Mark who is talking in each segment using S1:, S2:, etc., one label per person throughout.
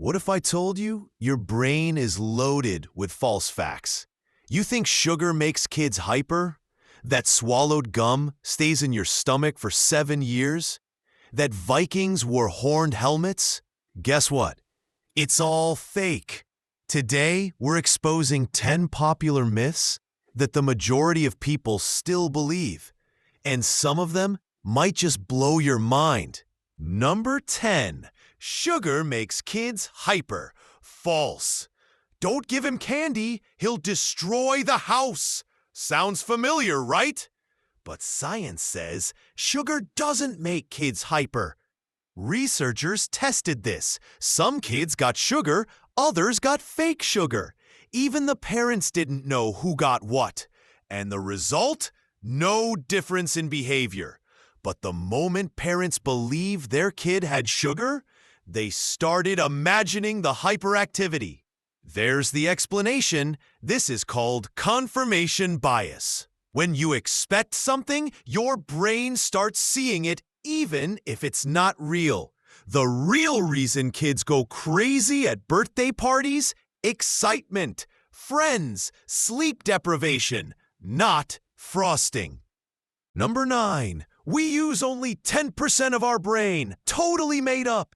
S1: What if I told you your brain is loaded with false facts? You think sugar makes kids hyper? That swallowed gum stays in your stomach for 7 years? That Vikings wore horned helmets? Guess what? It's all fake. Today, we're exposing 10 popular myths that the majority of people still believe. And some of them might just blow your mind. Number 10. Sugar makes kids hyper. False. Don't give him candy. He'll destroy the house. Sounds familiar, right? But science says sugar doesn't make kids hyper. Researchers tested this. Some kids got sugar, others got fake sugar. Even the parents didn't know who got what. And the result? No difference in behavior. But the moment parents believed their kid had sugar, they started imagining the hyperactivity. There's the explanation. This is called confirmation bias. When you expect something, your brain starts seeing it even if it's not real. The real reason kids go crazy at birthday parties? Excitement, friends, sleep deprivation, not frosting. Number 9. We use only 10% of our brain, totally made up.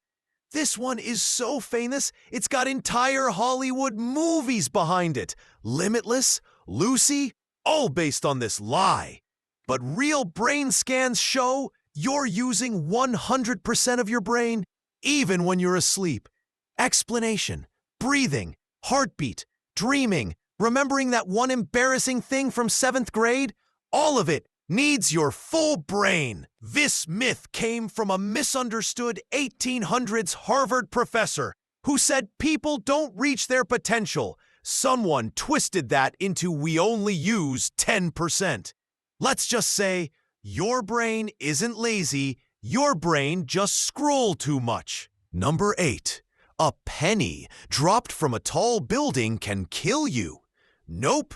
S1: This one is so famous, it's got entire Hollywood movies behind it. Limitless, Lucy, all based on this lie. But real brain scans show you're using 100% of your brain, even when you're asleep. Explanation, breathing, heartbeat, dreaming, remembering that one embarrassing thing from 7th grade, all of it needs your full brain. This myth came from a misunderstood 1800s Harvard professor who said people don't reach their potential. Someone twisted that into we only use 10%. Let's just say your brain isn't lazy, your brain just scrolled too much. Number 8. A penny dropped from a tall building can kill you. Nope.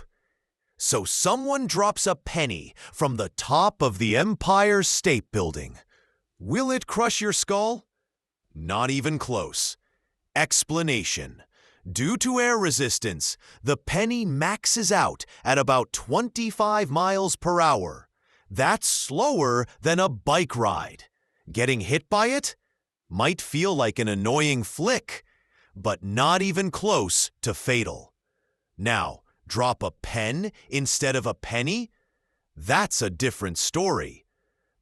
S1: So someone drops a penny from the top of the Empire State Building. Will it crush your skull? Not even close. Explanation. Due to air resistance, the penny maxes out at about 25 miles per hour. That's slower than a bike ride. Getting hit by it? Might feel like an annoying flick, but not even close to fatal. Now, drop a pen instead of a penny? That's a different story.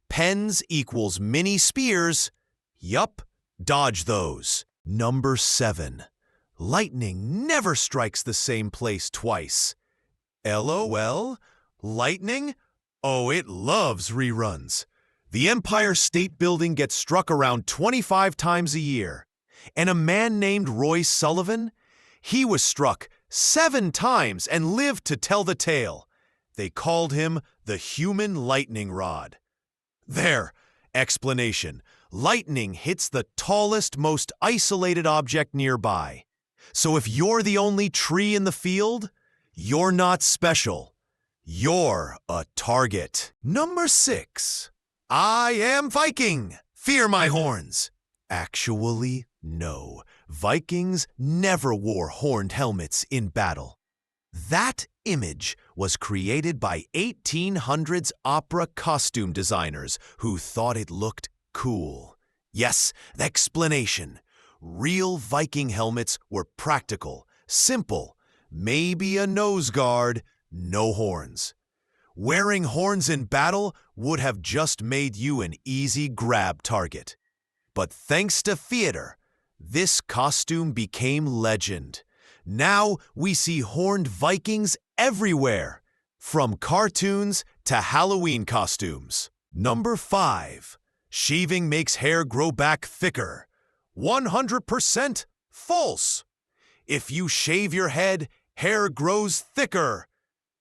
S1: Pens equals mini spears. Yup, dodge those. Number 7. Lightning never strikes the same place twice. LOL? Lightning? Oh, it loves reruns. The Empire State Building gets struck around 25 times a year. And a man named Roy Sullivan? He was struck 7 times and lived to tell the tale. They called him the human lightning rod. There. Explanation. Lightning hits the tallest, most isolated object nearby. So if you're the only tree in the field, you're not special. You're a target. Number 6. I am Viking. Fear my horns. Actually, no. Vikings never wore horned helmets in battle. That image was created by 1800s opera costume designers who thought it looked cool. Yes, the explanation. Real Viking helmets were practical, simple, maybe a nose guard, no horns. Wearing horns in battle would have just made you an easy grab target. But thanks to theater, this costume became legend. Now we see horned Vikings everywhere, from cartoons to Halloween costumes. Number 5. Shaving makes hair grow back thicker. 100% false. If you shave your head, hair grows thicker.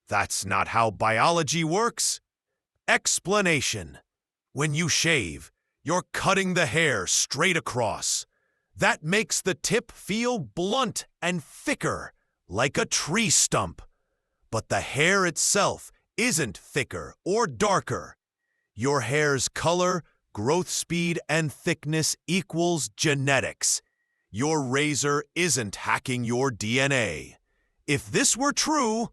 S1: That's not how biology works. Explanation. When you shave, you're cutting the hair straight across. That makes the tip feel blunt and thicker, like a tree stump. But the hair itself isn't thicker or darker. Your hair's color, growth speed, and thickness equals genetics. your razor isn't hacking your DNA. If this were true,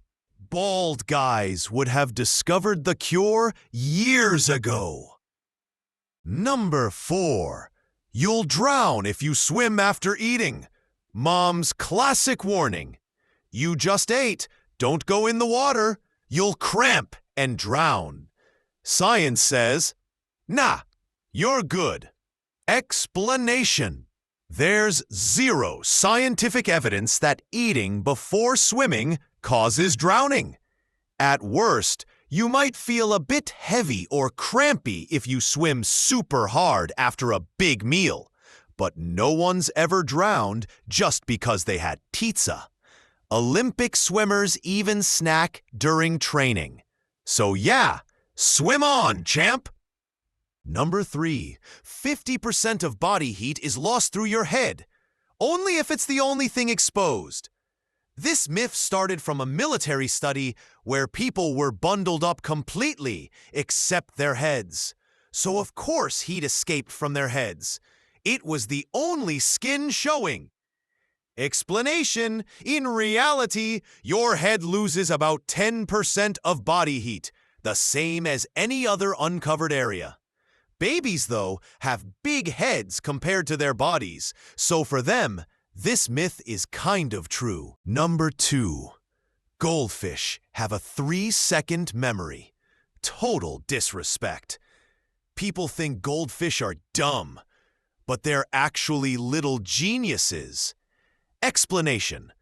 S1: bald guys would have discovered the cure years ago. Number 4. You'll drown if you swim after eating. Mom's classic warning. You just ate. Don't go in the water. You'll cramp and drown. Science says, nah, you're good. Explanation. There's zero scientific evidence that eating before swimming causes drowning. At worst, you might feel a bit heavy or crampy if you swim super hard after a big meal, but no one's ever drowned just because they had pizza. Olympic swimmers even snack during training. So yeah, swim on, champ! Number 3. 50% of body heat is lost through your head, only if it's the only thing exposed. This myth started from a military study where people were bundled up completely except their heads. So of course heat escaped from their heads. It was the only skin showing. Explanation: in reality, your head loses about 10% of body heat, the same as any other uncovered area. Babies, though, have big heads compared to their bodies, so for them, this myth is kind of true. Number 2. Goldfish have a 3-second memory. Total disrespect. People think goldfish are dumb, but they're actually little geniuses. Explanation: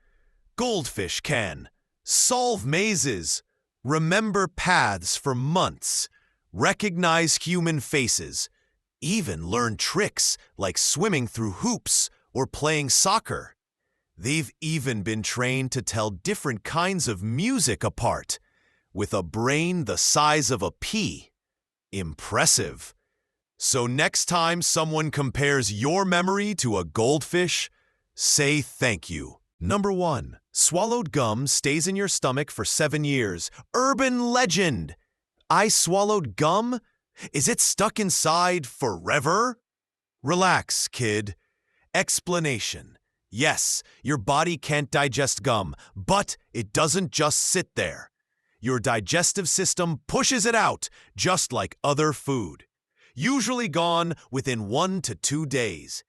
S1: goldfish can solve mazes, remember paths for months, recognize human faces, even learn tricks like swimming through hoops or playing soccer. They've even been trained to tell different kinds of music apart, with a brain the size of a pea. Impressive. So next time someone compares your memory to a goldfish, say thank you. Number 1. Swallowed gum stays in your stomach for 7 years. Urban legend. I swallowed gum? Is it stuck inside forever? Relax, kid. Explanation: yes, your body can't digest gum, but it doesn't just sit there. Your digestive system pushes it out, just like other food. Usually gone within 1 to 2 days.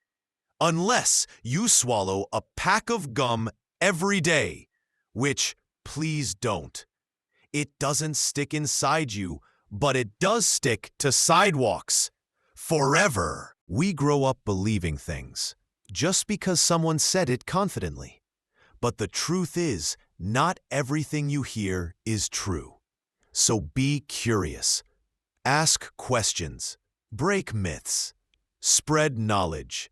S1: Unless you swallow a pack of gum every day, which please don't. It doesn't stick inside you, but it does stick to sidewalks. Forever. We grow up believing things just because someone said it confidently. But the truth is, not everything you hear is true. So be curious. Ask questions. Break myths. Spread knowledge.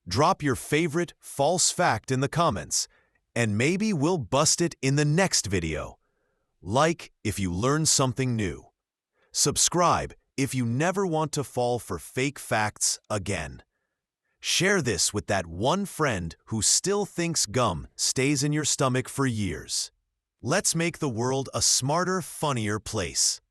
S1: Drop your favorite false fact in the comments, and maybe we'll bust it in the next video. Like if you learn something new. Subscribe if you never want to fall for fake facts again. Share this with that one friend who still thinks gum stays in your stomach for years. Let's make the world a smarter, funnier place.